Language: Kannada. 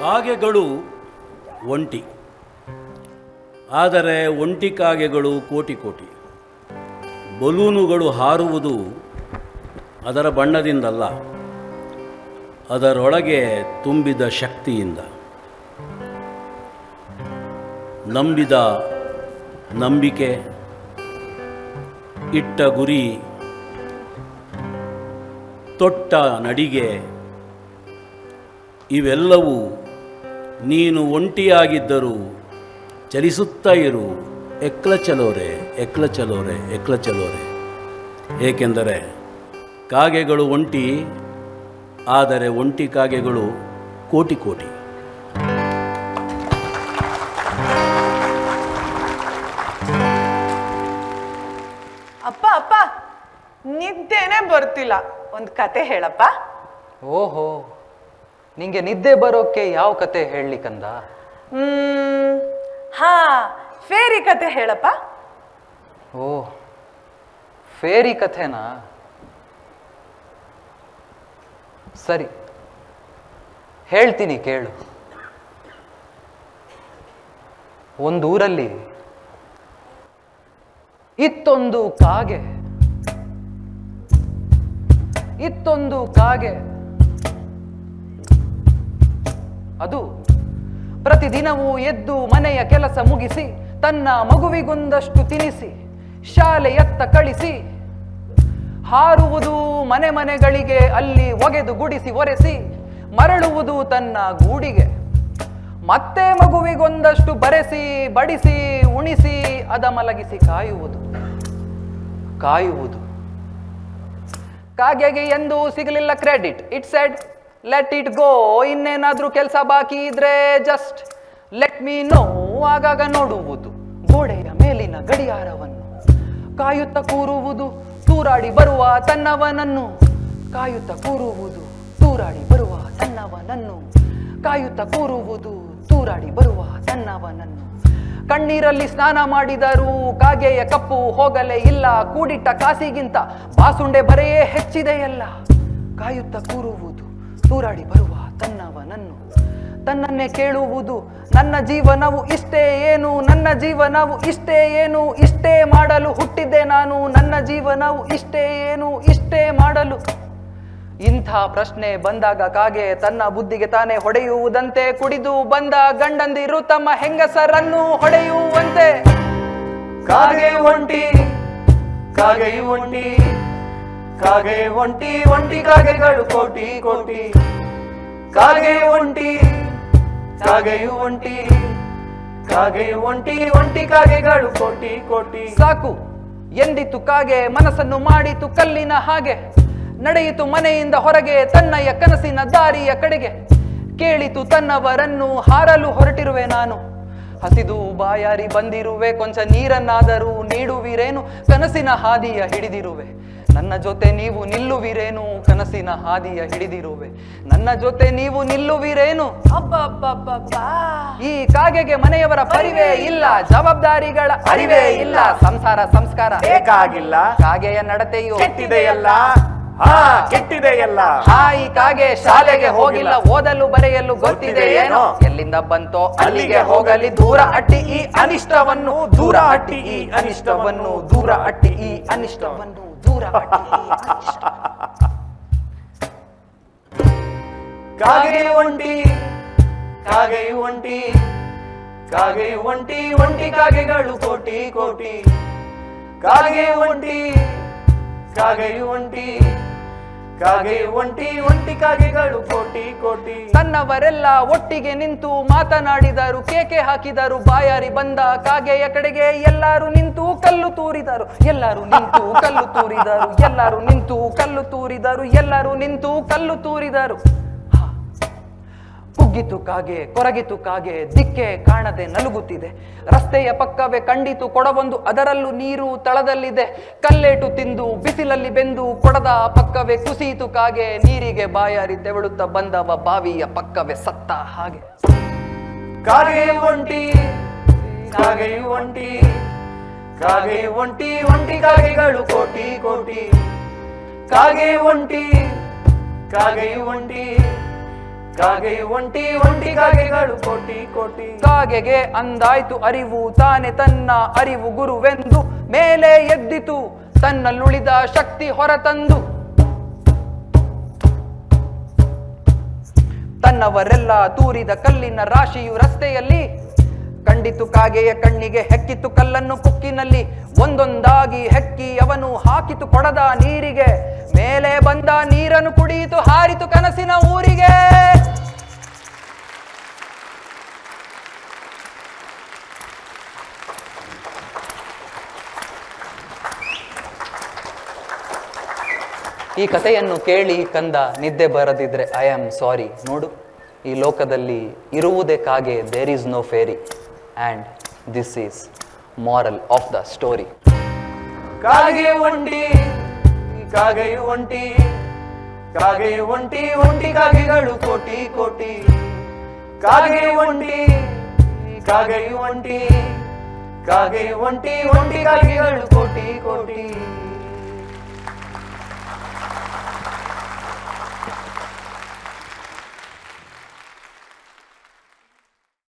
ಕಾಗೆಗಳು ಒಂಟಿ, ಆದರೆ ಒಂಟಿ ಕಾಗೆಗಳು ಕೋಟಿ ಕೋಟಿ. ಬಲೂನುಗಳು ಹಾರುವುದು ಅದರ ಬಣ್ಣದಿಂದಲ್ಲ, ಅದರೊಳಗೆ ತುಂಬಿದ ಶಕ್ತಿಯಿಂದ. ನಂಬಿದ ನಂಬಿಕೆ, ಇಟ್ಟ ಗುರಿ, ತೊಟ್ಟ ನಡಿಗೆ, ಇವೆಲ್ಲವೂ ನೀನು ಒಂಟಿಯಾಗಿದ್ದರೂ ಚಲಿಸುತ್ತಾ ಇರು. ಎಕ್ಲ ಚಲೋರೆ, ಎಕ್ಲ ಚಲೋರೆ, ಎಕ್ಲ ಚಲೋರೆ. ಏಕೆಂದರೆ ಕಾಗೆಗಳು ಒಂಟಿ, ಆದರೆ ಒಂಟಿ ಕಾಗೆಗಳು ಕೋಟಿ ಕೋಟಿ. ಅಪ್ಪ ಅಪ್ಪ, ನಿದ್ದೆನೇ ಬರ್ತಿಲ್ಲ, ಒಂದು ಕತೆ ಹೇಳಪ್ಪ. ಓಹೋ, ನಿಂಗೆ ನಿದ್ದೆ ಬರೋಕ್ಕೆ ಯಾವ ಕತೆ ಹೇಳಲಿಕ್ಕಂದ? ಹಾ, ಫೇರಿ ಕತೆ ಹೇಳಪ್ಪ. ಓ, ಫೇರಿ ಕಥೆನಾ? ಸರಿ, ಹೇಳ್ತೀನಿ ಕೇಳು. ಒಂದೂರಲ್ಲಿ ಇತ್ತೊಂದು ಕಾಗೆ, ಇತ್ತೊಂದು ಕಾಗೆ. ಅದು ಪ್ರತಿದಿನವೂ ಎದ್ದು ಮನೆಯ ಕೆಲಸ ಮುಗಿಸಿ ತನ್ನ ಮಗುವಿಗೊಂದಷ್ಟು ತಿನಿಸಿ ಶಾಲೆಯತ್ತ ಕಳಿಸಿ ಹಾರುವುದು ಮನೆ ಮನೆಗಳಿಗೆ, ಅಲ್ಲಿ ಒಗೆದು ಗುಡಿಸಿ ಒರೆಸಿ ಮರಳುವುದು ತನ್ನ ಗೂಡಿಗೆ. ಮತ್ತೆ ಮಗುವಿಗೊಂದಷ್ಟು ಬರೆಸಿ ಬಡಿಸಿ ಉಣಿಸಿ ಅದ ಮಲಗಿಸಿ ಕಾಯುವುದು ಕಾಯುವುದು. ಕಾಗೆಗೆ ಎಂದೂ ಸಿಗಲಿಲ್ಲ credit. It said let it go. ಇನ್ನೇನಾದ್ರೂ ಕೆಲಸ ಬಾಕಿ ಇದ್ರೆ ಜಸ್ಟ್ ಲೆಟ್ ಮೀ ನೋ. ಆಗಾಗ ನೋಡುವುದು ಗೋಡೆಯ ಮೇಲಿನ ಗಡಿಯಾರವನ್ನು, ಕಾಯುತ್ತ ಕೂರುವುದು ತೂರಾಡಿ ಬರುವ ತನ್ನವನನ್ನು, ಕಾಯುತ್ತ ಕೂರುವುದು ತೂರಾಡಿ ಬರುವ ತನ್ನವನನ್ನು, ಕಾಯುತ್ತ ಕೂರುವುದು ತೂರಾಡಿ ಬರುವ ತನ್ನವನನ್ನು. ಕಣ್ಣೀರಲ್ಲಿ ಸ್ನಾನ ಮಾಡಿದರೂ ಕಾಗೆಯ ಕಪ್ಪು ಹೋಗಲೇ ಇಲ್ಲ. ಕೂಡಿಟ್ಟ ಕಾಸಿಗಿಂತ ಬಾಸುಂಡೆ ಬರೆಯೇ ಹೆಚ್ಚಿದೆಯಲ್ಲ. ಕಾಯುತ್ತ ಕೂರುವುದು ತೂರಾಡಿ ಬರುವ ತನ್ನವನನ್ನು. ತನ್ನನ್ನೇ ಕೇಳುವುದು ನನ್ನ ಜೀವನವು ಇಷ್ಟೇ ಏನು, ನನ್ನ ಜೀವನವು ಇಷ್ಟೇ ಏನು, ಇಷ್ಟೇ ಮಾಡಲು ಹುಟ್ಟಿದ್ದೆ ನಾನು, ನನ್ನ ಜೀವನವು ಇಷ್ಟೇ ಏನು, ಇಷ್ಟೇ ಮಾಡಲು. ಇಂಥ ಪ್ರಶ್ನೆ ಬಂದಾಗ ಕಾಗೆ ತನ್ನ ಬುದ್ಧಿಗೆ ತಾನೇ ಹೊಡೆಯುವುದಂತೆ, ಕುಡಿದು ಬಂದ ಗಂಡಂದಿರು ತಮ್ಮ ಹೆಂಗಸರನ್ನು ಹೊಡೆಯುವಂತೆ. ಕಾಗೆ ಒಂಟಿ, ಕಾಗೆ ಒಂಟಿ, ಕಾಗೆ ಒಂಟಿ, ಒಂಟಿ ಕಾಗೆಗಳು ಕೋಟಿ ಕೋಟಿ. ಕಾಗೆ ಒಂಟಿ, ಕಾಗೆಯು ಒಂಟಿ, ಕಾಗೆಯು ಒಂಟಿ, ಒಂಟಿ ಕಾಗೆಗಳು ಕೋಟಿ ಕೋಟಿ. ಸಾಕು ಎಂದಿತು ಕಾಗೆ, ಮನಸ್ಸನ್ನು ಮಾಡಿತು ಕಲ್ಲಿನ ಹಾಗೆ. ನಡೆಯಿತು ಮನೆಯಿಂದ ಹೊರಗೆ ತನ್ನಯ ಕನಸಿನ ದಾರಿಯ ಕಡೆಗೆ. ಕೇಳಿತು ತನ್ನವರನ್ನು ಹಾರಲು ಹೊರಟಿರುವೆ ನಾನು. ಹಸಿದು ಬಾಯಾರಿ ಬಂದಿರುವೆ, ಕೊಂಚ ನೀರನ್ನಾದರೂ ನೀಡುವಿರೇನು, ಕನಸಿನ ಹಾದಿಯ ಹಿಡಿದಿರುವೆ. ನನ್ನ ಜೊತೆ ನೀವು ನಿಲ್ಲುವಿರೇನು, ಕನಸಿನ ಹಾದಿಯ ಹಿಡಿದಿರುವೆ. ನನ್ನ ಜೊತೆ ನೀವು ನಿಲ್ಲುವಿರೇನು. ಅಬ್ಬಬ್ಬಬ್ಬಬ್ಬಾ, ಈ ಕಾಗೆಗೆ ಮನೆಯವರ ಪರಿವೇ ಇಲ್ಲ, ಜವಾಬ್ದಾರಿಗಳ ಅರಿವೇ ಇಲ್ಲ, ಸಂಸಾರ ಸಂಸ್ಕಾರ ಬೇಕಾಗಿಲ್ಲ. ಕಾಗೆಯ ನಡತೆಯು ಕೆಟ್ಟಿದೆಯಲ್ಲ, ಹಾ ಕೆಟ್ಟಿದೆಯಲ್ಲ. ಈ ಕಾಗೆ ಶಾಲೆಗೆ ಹೋಗಿಲ್ಲ, ಓದಲು ಬರೆಯಲು ಗೊತ್ತಿದೆ ಏನೋ. ಎಲ್ಲಿಂದ ಬಂತೋ ಅಲ್ಲಿಗೆ ಹೋಗಲಿ, ದೂರ ಅಟ್ಟಿ ಈ ಅನಿಷ್ಟವನ್ನು, ದೂರ ಅಟ್ಟಿ ಈ ಅನಿಷ್ಟವನ್ನು, ದೂರ ಅಟ್ಟಿ ಈ ಅನಿಷ್ಟವನ್ನು, ದೂರ ಅಟ್ಟಿ ಈ ಅನಿಷ್ಟ. ಕಾಗೆ ಒಂಟಿ, ಕಾಗೆ ಒಂಟಿ, ಕಾಗೆ ಒಂಟಿ, ಒಂಟಿ ಕಾಗೆಗಳು ಕೋಟಿ ಕೋಟಿ. ಕಾಗೆ ಒಂಟಿ, ಕಾಗೆ ಒಂಟಿ, ಕಾಗೆ ಒಂಟಿ, ಒಂಟಿ ಕಾಗೆಗಳು ಕೋಟಿ ಕೋಟಿ. ತನ್ನವರೆಲ್ಲ ಒಟ್ಟಿಗೆ ನಿಂತು ಮಾತನಾಡಿದರು, ಕೇಕೆ ಹಾಕಿದರು. ಬಾಯಾರಿ ಬಂದ ಕಾಗೆಯ ಕಡೆಗೆ ಎಲ್ಲರೂ ನಿಂತು ಕಲ್ಲು ತೂರಿದರು, ಎಲ್ಲರೂ ನಿಂತು ಕಲ್ಲು ತೂರಿದರು, ಎಲ್ಲರೂ ನಿಂತು ಕಲ್ಲು ತೂರಿದರು, ಎಲ್ಲರೂ ನಿಂತು ಕಲ್ಲು ತೂರಿದರು. ಕುಗ್ಗಿತು ಕಾಗೆ, ಕೊರಗಿತು ಕಾಗೆ, ದಿಕ್ಕೆ ಕಾಣದೆ ನಲುಗುತ್ತಿದೆ. ರಸ್ತೆಯ ಪಕ್ಕವೇ ಕಂಡಿತು ಕೊಡವೊಂದು, ಅದರಲ್ಲೂ ನೀರು ತಳದಲ್ಲಿದೆ. ಕಲ್ಲೇಟು ತಿಂದು ಬಿಸಿಲಲ್ಲಿ ಬೆಂದು ಕೊಡದ ಪಕ್ಕವೇ ಕುಸಿಯಿತು ಕಾಗೆ. ನೀರಿಗೆ ಬಾಯಾರಿ ತೆವಳುತ್ತಾ ಬಂದವ ಬಾವಿಯ ಪಕ್ಕವೇ ಸತ್ತ ಹಾಗೆ. ಕಾಗೆ ಒಂಟಿ, ಕಾಗೆ ಒಂಟಿ, ಕಾಗೆ ಒಂಟಿ, ಒಂಟಿ ಕಾಗೆಗಳು ಕೋಟಿ ಕೋಟಿ. ಕಾಗೆ ಒಂಟಿ, ಕಾಗೆ ಒಂಟಿ, ಕಾಗೆಯು ಒಂಟಿ ಒಂಟಿ ಕಾಗೆಗಳು ಕೋಟಿ ಕೋಟಿ. ಕಾಗೆಗೆ ಅಂದಾಯ್ತು ಅರಿವು, ತಾನೆ ತನ್ನ ಅರಿವು ಗುರುವೆಂದು ಮೇಲೆ ಎದ್ದಿತು, ತನ್ನಲ್ಲುಳಿದ ಶಕ್ತಿ ಹೊರತಂದು. ತನ್ನವರೆಲ್ಲ ತೂರಿದ ಕಲ್ಲಿನ ರಾಶಿಯು ರಸ್ತೆಯಲ್ಲಿ ಕಂಡಿತು, ಕಾಗೆಯ ಕಣ್ಣಿಗೆ ಹೆಕ್ಕಿತು ಕಲ್ಲನ್ನು ಕುಕ್ಕಿನಲ್ಲಿ. ಒಂದೊಂದಾಗಿ ಹೆಕ್ಕಿ ಅವನು ಹಾಕಿತು ಕೊಡದ ನೀರಿಗೆ, ಮೇಲೆ ಬಂದ ನೀರನ್ನು ಕುಡಿಯಿತು, ಹಾರಿತು ಕನಸಿನ ಊರಿಗೆ. ಈ ಕಥೆಯನ್ನು ಕೇಳಿ ಕಂದ ನಿದ್ದೆ ಬರದಿದ್ರೆ ಐ ಆಮ್ ಸಾರಿ. ನೋಡು, ಈ ಲೋಕದಲ್ಲಿ ಇರುವುದೇ ಕಾಗೆ, there is no fairy. And this is moral of the story. ಕಾಗೆಯು ಒಂಟಿ ಕಾಗೆಯು ಒಂಟಿ ಕಾಗೆಯು ಒಂಟಿ ಒಂಟಿ ಕಾಗೆಗಳು ಕೋಟಿ ಕೋಟಿ. ಕಾಗೆಯು ಒಂಟಿ ಕಾಗೆಯು ಒಂಟಿ ಕಾಗೆಯು ಒಂಟಿ ಒಂಟಿ ಕಾಗೆಗಳು ಕೋಟಿ ಕೋಟಿ.